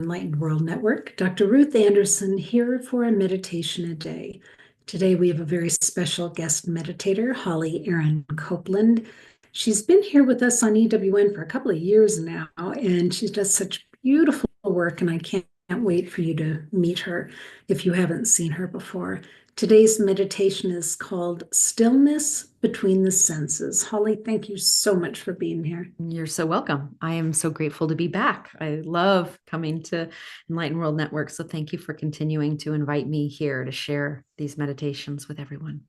Enlightened World Network. Dr. Ruth Anderson here for a meditation a day. Today we have a very special guest meditator, Holly Erin Copeland. She's been here with us on EWN for a couple of years now, and she does such beautiful work, and I can't wait for you to meet her if you haven't seen her before. Today's meditation is called Stillness Between the Senses. Holly, thank you so much for being here. You're so welcome. I am so grateful to be back. I love coming to Enlightened World Network. So thank you for continuing to invite me here to share these meditations with everyone.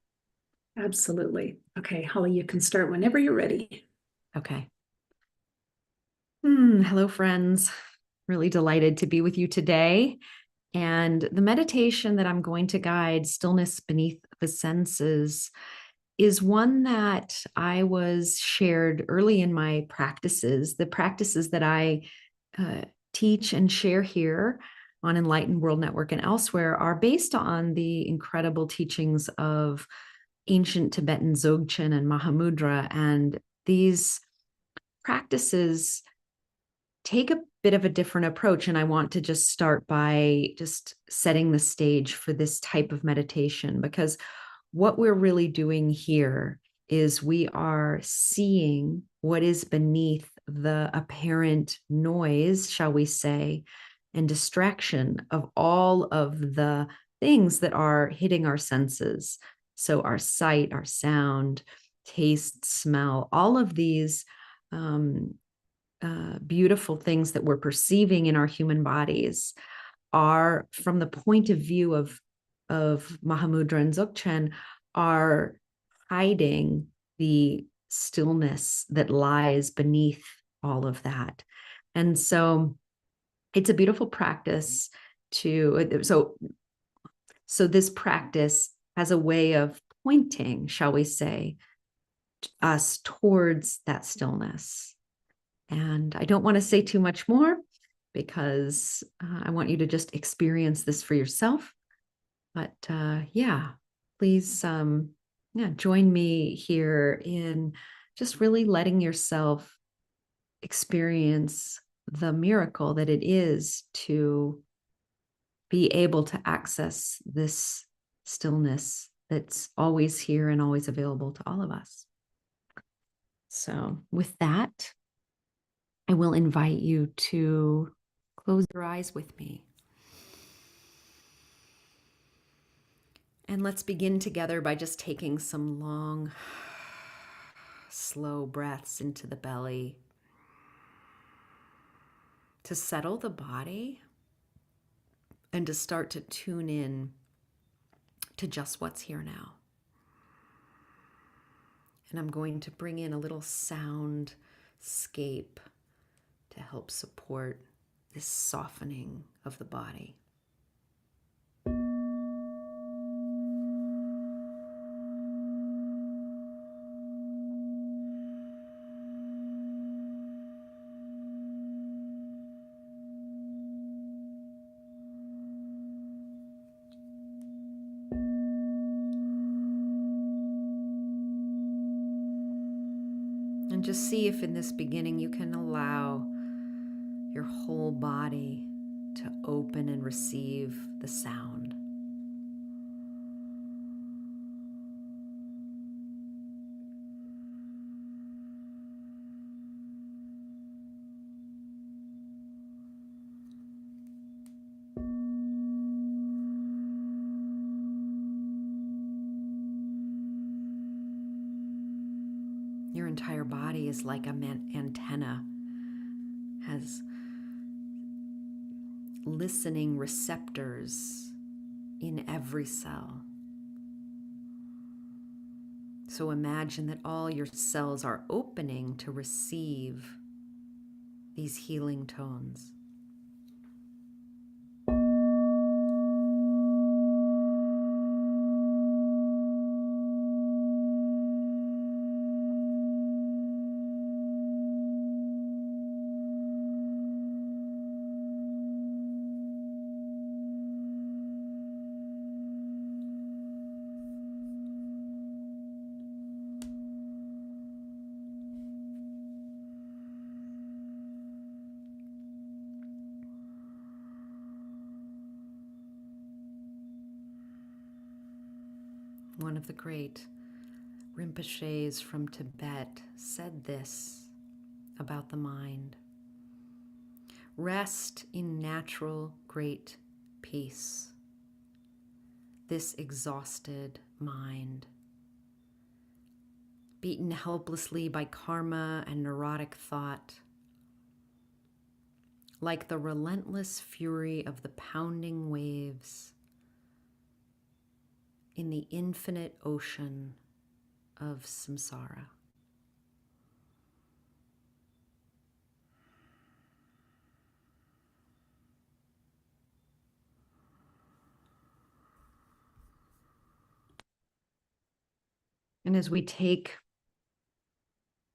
Absolutely. Okay, Holly, you can start whenever you're ready. Okay. Hello, friends. Really delighted to be with you today. And the meditation that I'm going to guide, Stillness Beneath the Senses, is one that I was shared early in my practices. The practices that I teach and share here on Enlightened World Network and elsewhere are based on the incredible teachings of ancient Tibetan Dzogchen and Mahamudra. And these practices take a bit of a different approach. And I want to just start by just setting the stage for this type of meditation, because what we're really doing here is we are seeing what is beneath the apparent noise, shall we say, and distraction of all of the things that are hitting our senses. So our sight, our sound, taste, smell, all of these beautiful things that we're perceiving in our human bodies are, from the point of view of Mahamudra and Dzogchen, are hiding the stillness that lies beneath all of that. And so it's a beautiful practice so this practice has a way of pointing, shall we say, us towards that stillness. And I don't want to say too much more, because I want you to just experience this for yourself. But please join me here in just really letting yourself experience the miracle that it is to be able to access this stillness that's always here and always available to all of us. So with that, I will invite you to close your eyes with me. And let's begin together by just taking some long, slow breaths into the belly to settle the body and to start to tune in to just what's here now. And I'm going to bring in a little sound scape to help support this softening of the body. And just see if in this beginning you can allow your whole body to open and receive the sound. Your entire body is like an antenna, has listening receptors in every cell. So imagine that all your cells are opening to receive these healing tones. One of the great Rinpoches from Tibet said this about the mind: rest in natural great peace. This exhausted mind, beaten helplessly by karma and neurotic thought, like the relentless fury of the pounding waves in the infinite ocean of samsara. And as we take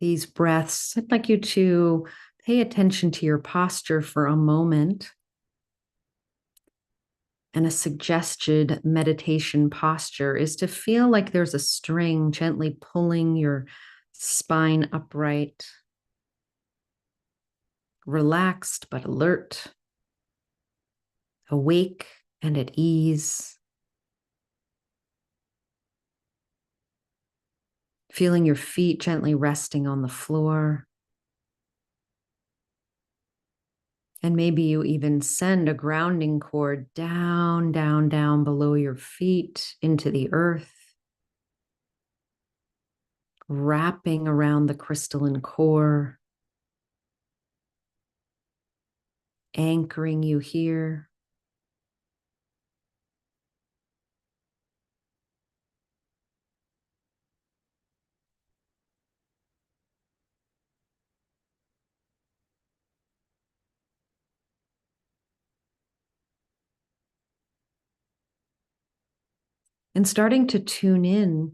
these breaths, I'd like you to pay attention to your posture for a moment. And a suggested meditation posture is to feel like there's a string gently pulling your spine upright, relaxed but alert, awake and at ease. Feeling your feet gently resting on the floor. And maybe you even send a grounding cord down, down, down below your feet into the earth, wrapping around the crystalline core, anchoring you here. And starting to tune in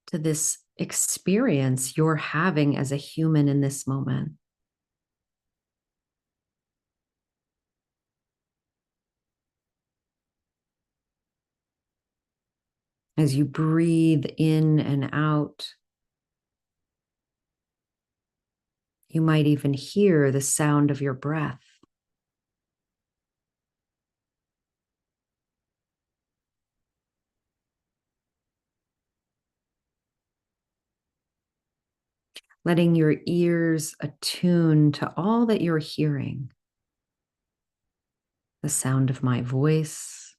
to this experience you're having as a human in this moment. As you breathe in and out, you might even hear the sound of your breath. Letting your ears attune to all that you're hearing. The sound of my voice,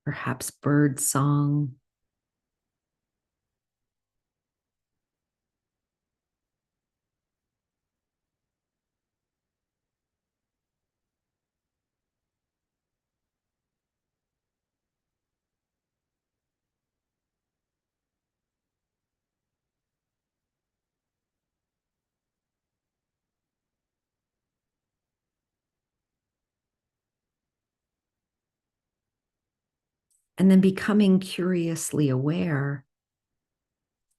perhaps bird song, and then becoming curiously aware,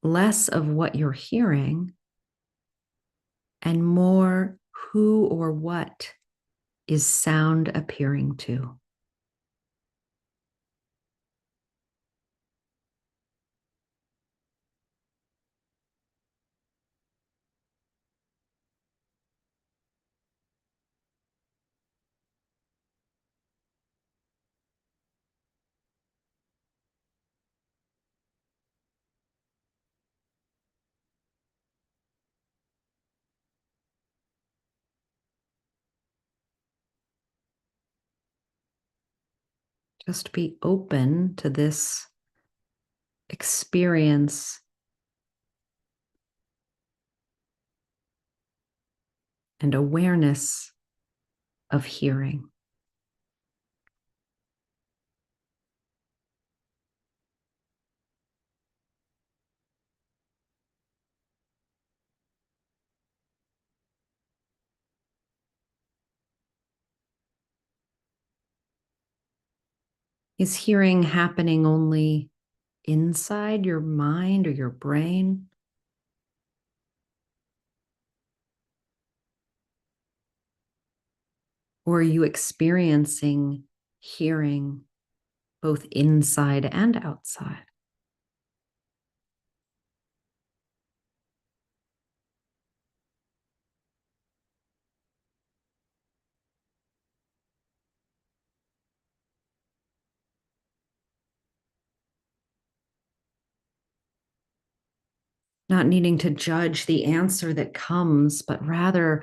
less of what you're hearing and more who or what is sound appearing to. Just be open to this experience and awareness of hearing. Is hearing happening only inside your mind or your brain? Or are you experiencing hearing both inside and outside? not needing to judge the answer that comes, but rather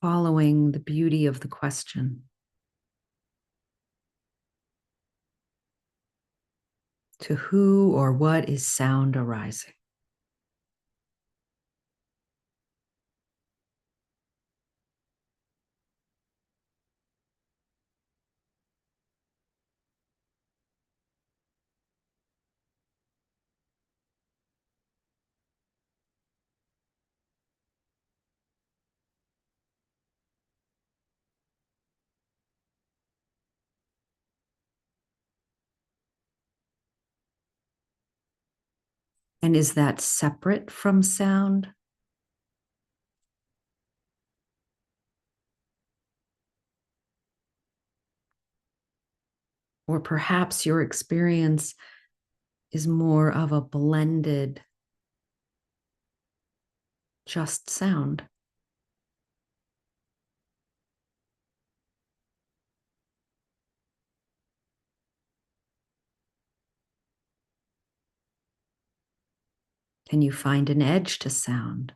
following the beauty of the question. To who or what is sound arising? And is that separate from sound? Or perhaps your experience is more of a blended, just sound. Can you find an edge to sound?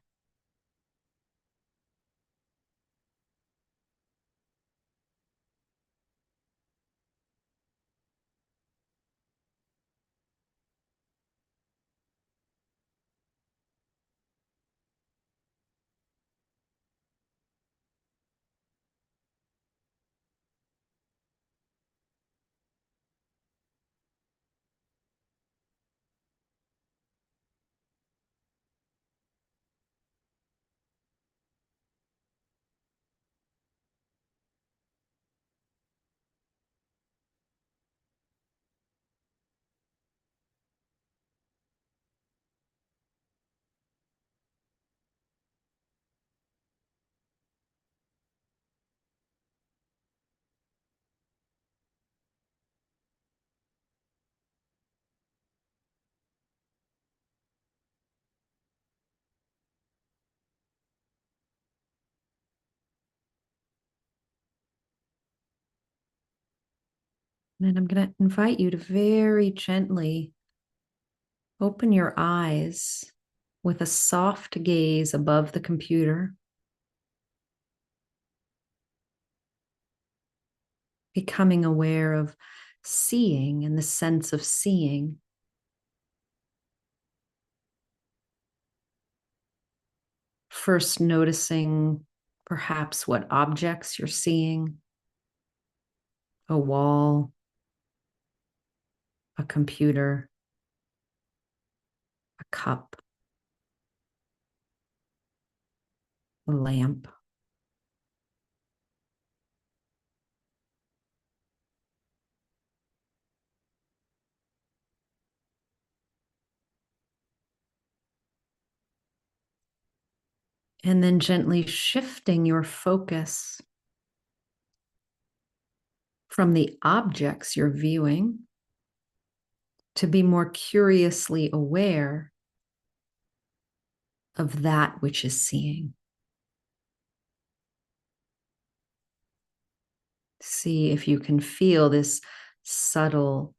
And I'm going to invite you to very gently open your eyes with a soft gaze above the computer, becoming aware of seeing and the sense of seeing. First, noticing perhaps what objects you're seeing: a wall, a computer, a cup, a lamp. And then gently shifting your focus from the objects you're viewing to be more curiously aware of that which is seeing. See if you can feel this subtle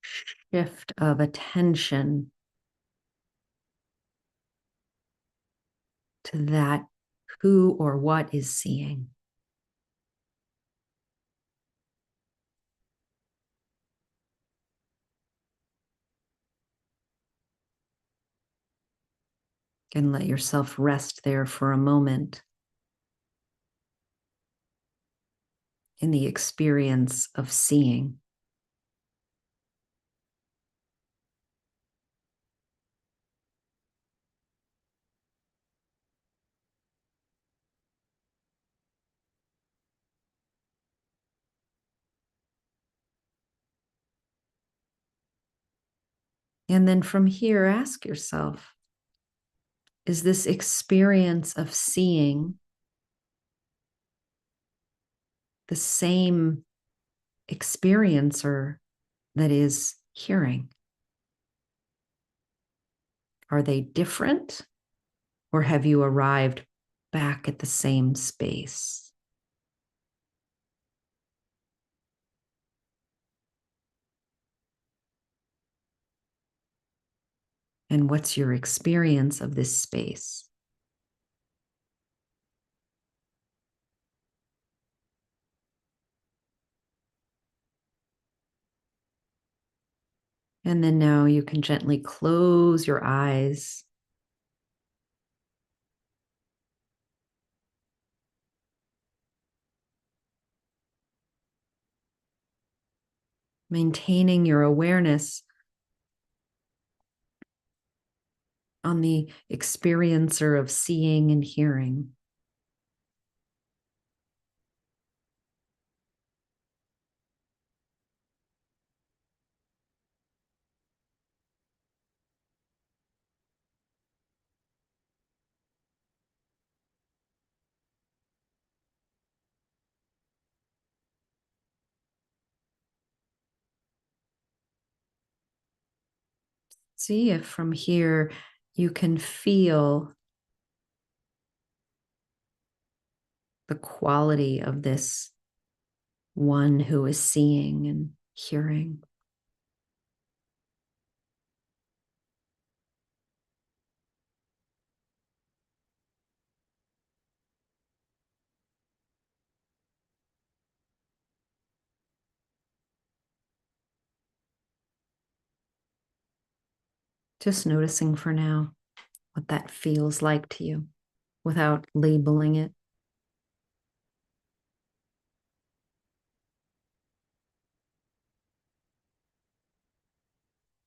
shift of attention to that who or what is seeing. And let yourself rest there for a moment in the experience of seeing. And then from here, ask yourself, is this experience of seeing the same experiencer that is hearing? Are they different, or have you arrived back at the same space? And what's your experience of this space? And then now you can gently close your eyes. Maintaining your awareness on the experiencer of seeing and hearing. See if from here you can feel the quality of this one who is seeing and hearing. Just noticing for now what that feels like to you without labeling it.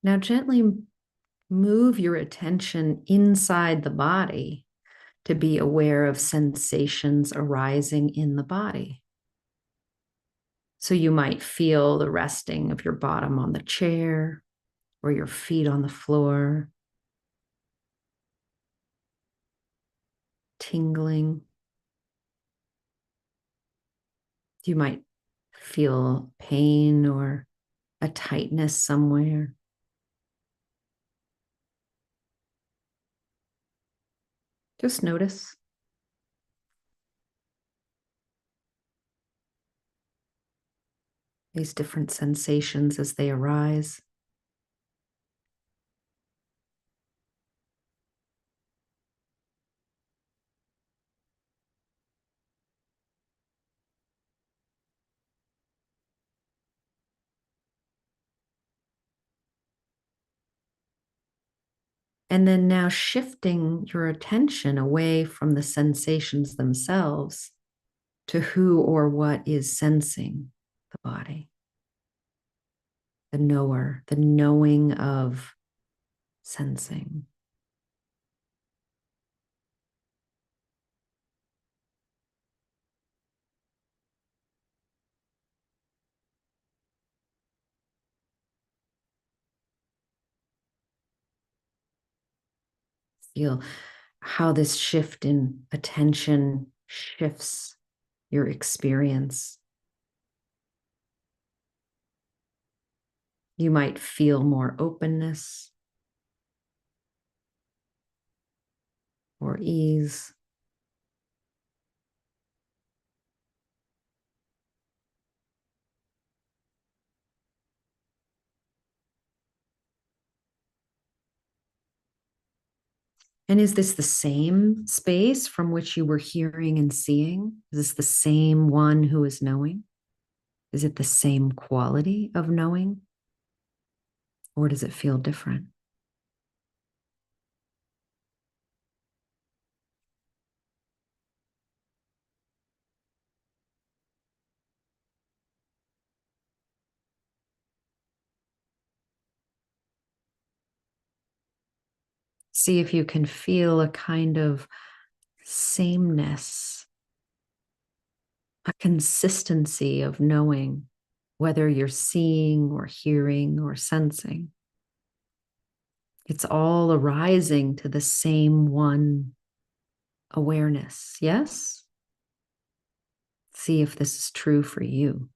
Now, gently move your attention inside the body to be aware of sensations arising in the body. So you might feel the resting of your bottom on the chair or your feet on the floor, tingling. You might feel pain or a tightness somewhere. Just notice. These different sensations as they arise. And then now shifting your attention away from the sensations themselves to who or what is sensing the body. The knower, the knowing of sensing. Feel how this shift in attention shifts your experience. You might feel more openness or ease. And is this the same space from which you were hearing and seeing? Is this the same one who is knowing? Is it the same quality of knowing? Or does it feel different? See if you can feel a kind of sameness, a consistency of knowing, whether you're seeing or hearing or sensing. It's all arising to the same one awareness. Yes? See if this is true for you.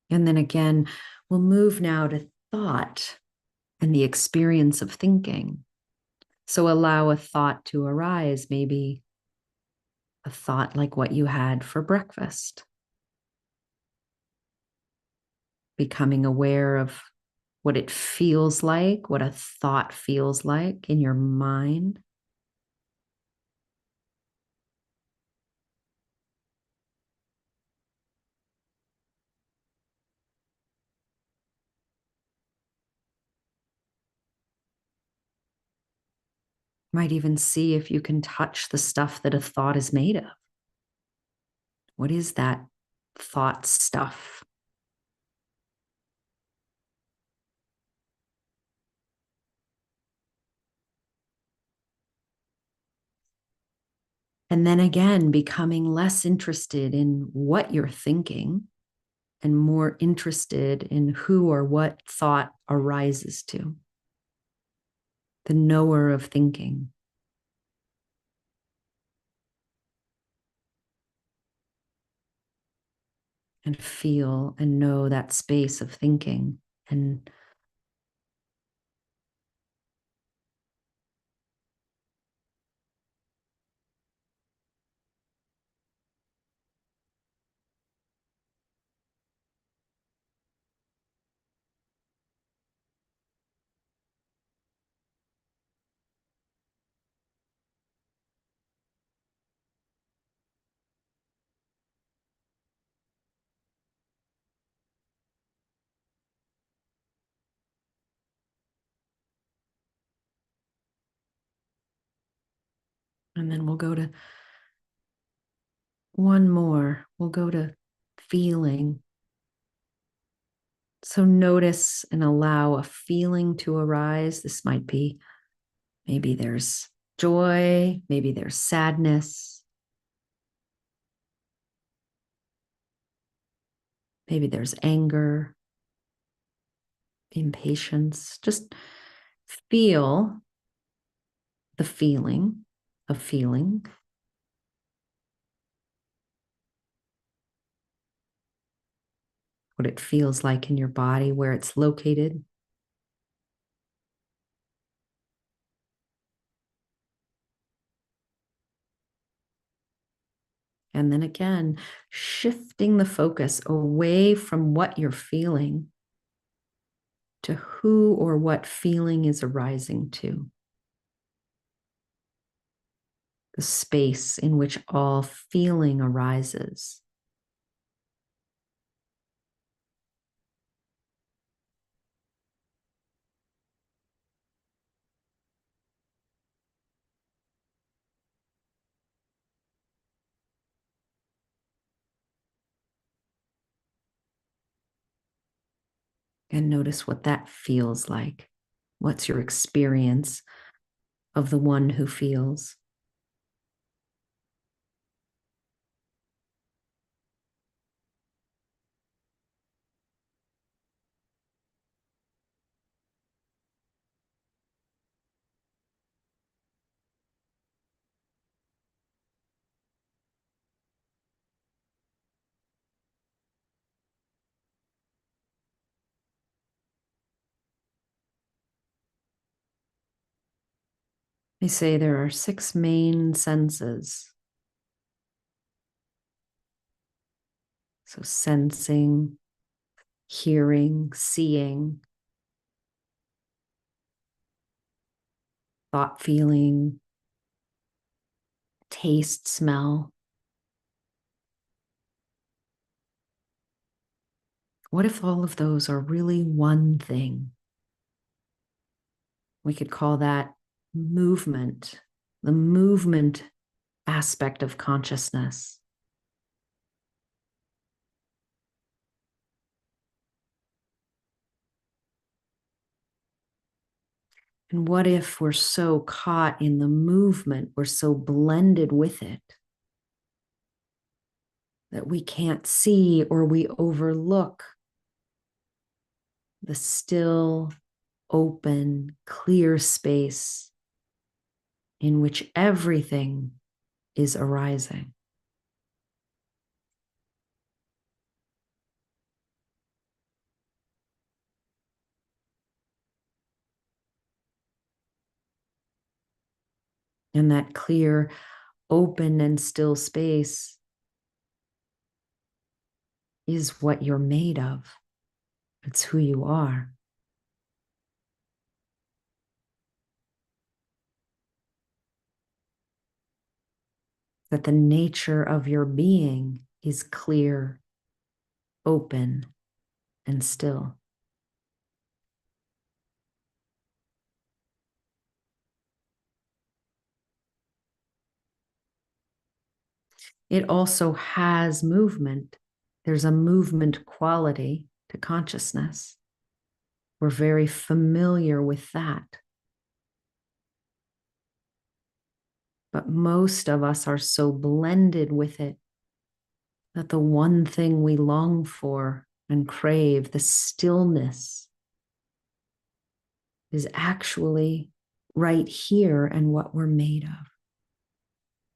And then again, we'll move now to thought and the experience of thinking. So allow a thought to arise, maybe a thought like what you had for breakfast. Becoming aware of what it feels like, what a thought feels like in your mind. Might even see if you can touch the stuff that a thought is made of. What is that thought stuff? And then again, becoming less interested in what you're thinking and more interested in who or what thought arises to. The knower of thinking. And feel and know that space of thinking. And then we'll go to one more. We'll go to feeling. So notice and allow a feeling to arise. This might be, maybe there's joy, maybe there's sadness, maybe there's anger, impatience. Just feel the feeling of feeling. What it feels like in your body, where it's located. And then again, shifting the focus away from what you're feeling to who or what feeling is arising to. The space in which all feeling arises. And notice what that feels like. What's your experience of the one who feels? They say there are 6 main senses. So sensing, hearing, seeing, thought, feeling, taste, smell. What if all of those are really one thing? We could call that movement, the movement aspect of consciousness. And what if we're so caught in the movement, we're so blended with it, that we can't see or we overlook the still, open, clear space in which everything is arising. And that clear, open and still space is what you're made of. It's who you are. That the nature of your being is clear, open, and still. It also has movement. There's a movement quality to consciousness. We're very familiar with that. But most of us are so blended with it that the one thing we long for and crave, the stillness, is actually right here and what we're made of.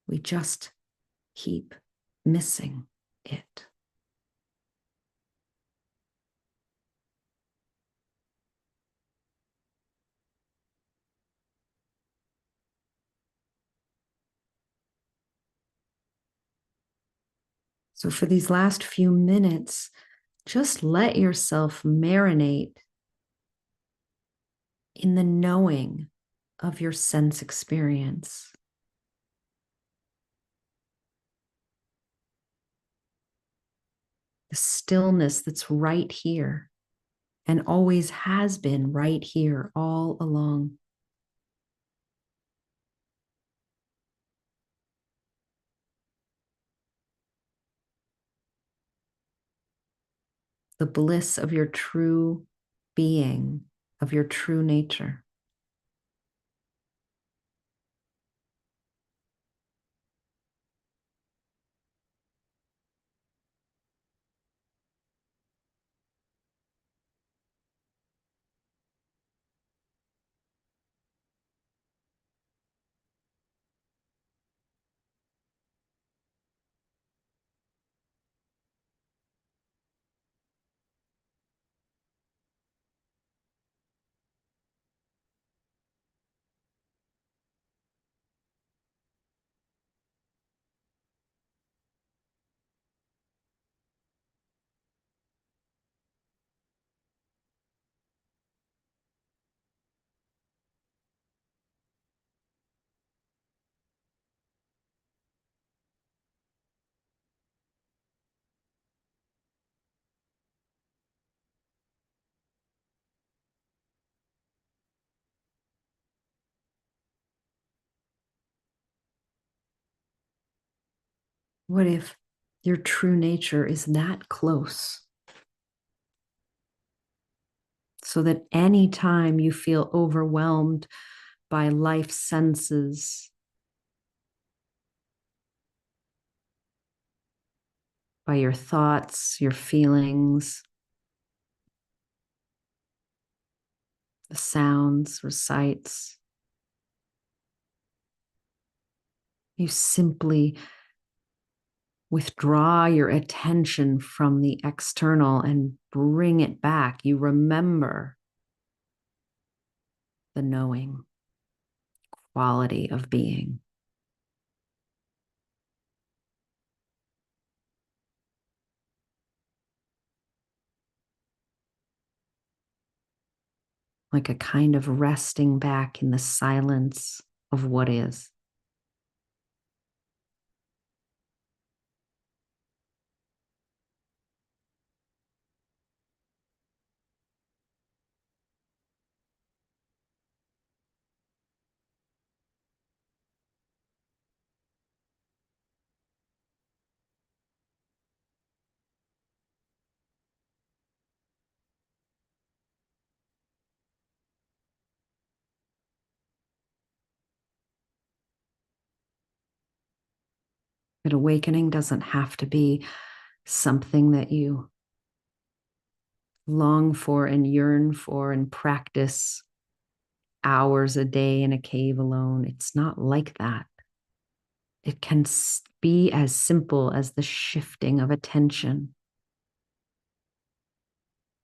We just keep missing it. So for these last few minutes, just let yourself marinate in the knowing of your sense experience. The stillness that's right here and always has been right here all along. The bliss of your true being, of your true nature. What if your true nature is that close? So that anytime you feel overwhelmed by life senses, by your thoughts, your feelings, the sounds or sights, you simply withdraw your attention from the external and bring it back. You remember the knowing quality of being. Like a kind of resting back in the silence of what is. That awakening doesn't have to be something that you long for and yearn for and practice hours a day in a cave alone. It's not like that. It can be as simple as the shifting of attention,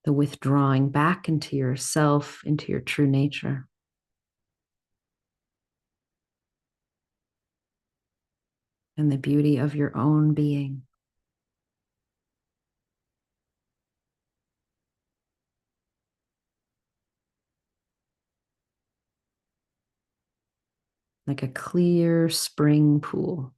the withdrawing back into yourself, into your true nature. and the beauty of your own being. Like a clear spring pool.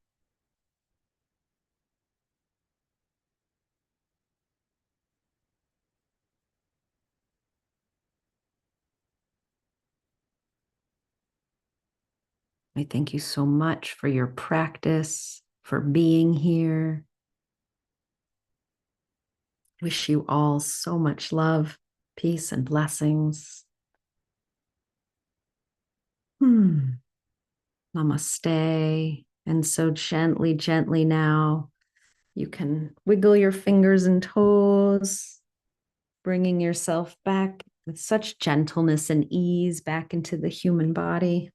I thank you so much for your practice, for being here. Wish you all so much love, peace, and blessings. Namaste. And so gently, gently now, you can wiggle your fingers and toes, bringing yourself back with such gentleness and ease back into the human body.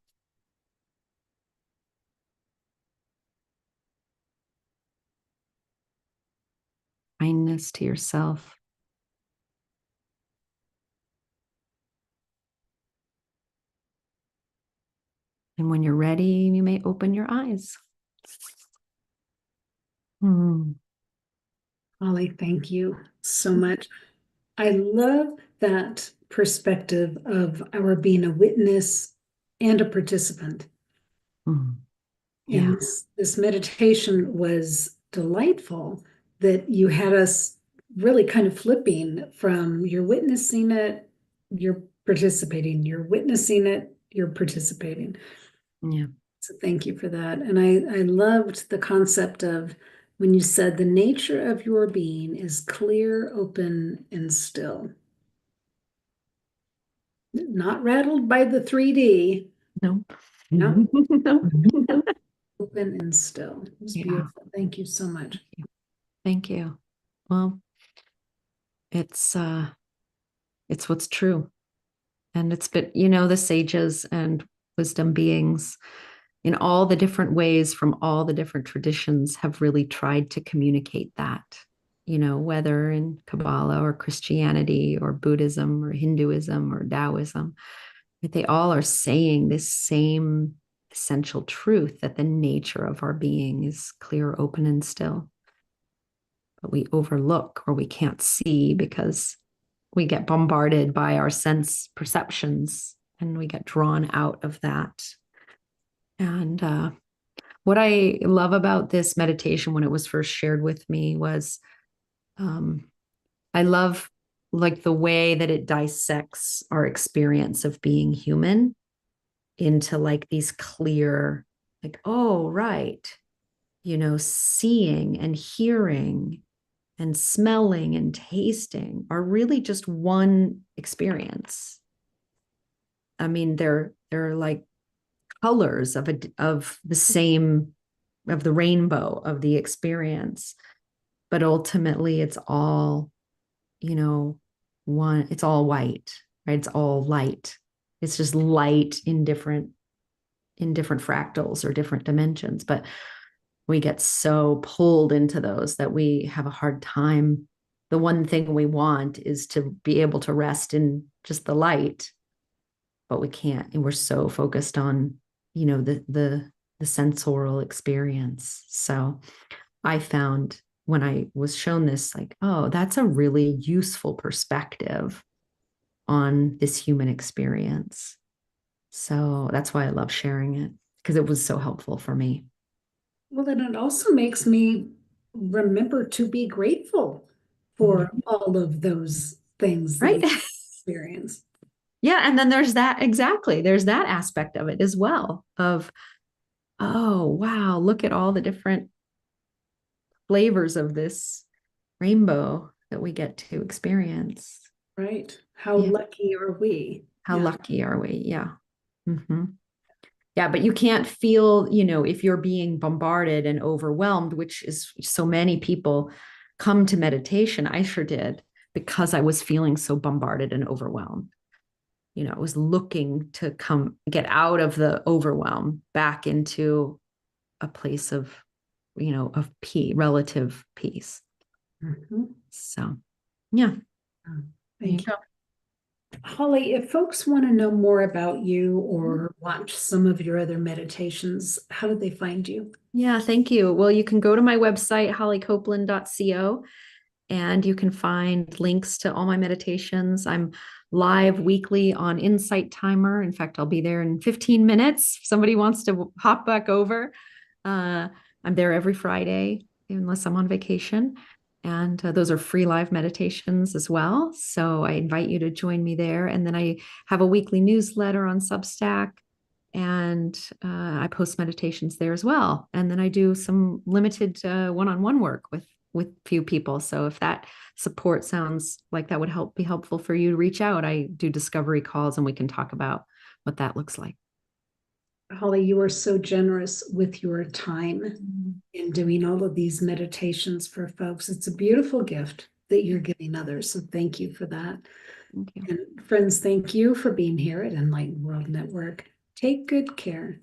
Kindness to yourself. And when you're ready, you may open your eyes. Holly, thank you so much. I love that perspective of our being a witness and a participant. Yeah. And this meditation was delightful, that you had us really kind of flipping from you're witnessing it, you're participating, you're witnessing it, you're participating. Yeah. So thank you for that. And I loved the concept of when you said the nature of your being is clear, open, and still. Not rattled by the 3D. No. No. No. Open and still. It was Yeah. beautiful. Thank you so much. Thank you. Well, it's what's true. And it's been, the sages and wisdom beings in all the different ways from all the different traditions have really tried to communicate that, whether in Kabbalah or Christianity or Buddhism or Hinduism or Taoism, but they all are saying this same essential truth that the nature of our being is clear, open, and still. But we overlook or we can't see because we get bombarded by our sense perceptions and we get drawn out of that. And what I love about this meditation when it was first shared with me was I love like the way that it dissects our experience of being human into like these clear, like, oh, right, seeing and hearing and smelling and tasting are really just one experience. I mean, they're like colors of the same, of the rainbow of the experience, but ultimately it's all, one. It's all white, right? It's all light. It's just light in different fractals or different dimensions, but we get so pulled into those that we have a hard time. The one thing we want is to be able to rest in just the light, but we can't. And we're so focused on, the sensorial experience. So I found when I was shown this, like, oh, that's a really useful perspective on this human experience. So that's why I love sharing it, because it was so helpful for me. Well, then it also makes me remember to be grateful for all of those things that Right. we experience. Yeah. And then there's that, exactly. There's that aspect of it as well of, oh, wow, look at all the different flavors of this rainbow that we get to experience. Right. How Yeah. lucky are we? How Yeah. lucky are we? Yeah. Mm-hmm. Yeah, but you can't feel, if you're being bombarded and overwhelmed, which is so many people come to meditation. I sure did, because I was feeling so bombarded and overwhelmed. I was looking to get out of the overwhelm back into a place of, of peace, relative peace. Mhm. So, yeah. Oh, There you thank you. go. Holly, if folks want to know more about you or watch some of your other meditations, how do they find you? Yeah, thank you. Well, you can go to my website, hollycopeland.co, and you can find links to all my meditations. I'm live weekly on Insight Timer. In fact, I'll be there in 15 minutes. If somebody wants to hop back over, I'm there every Friday, unless I'm on vacation. And those are free live meditations as well. So I invite you to join me there. And then I have a weekly newsletter on Substack, and I post meditations there as well. And then I do some limited one-on-one work with few people. So if that support sounds like that would be helpful for you, to reach out. I do discovery calls, and we can talk about what that looks like. Holly, you are so generous with your time in doing all of these meditations for folks. It's a beautiful gift that you're giving others. So thank you for that. Thank you. And friends, thank you for being here at Enlightened World Network. Take good care.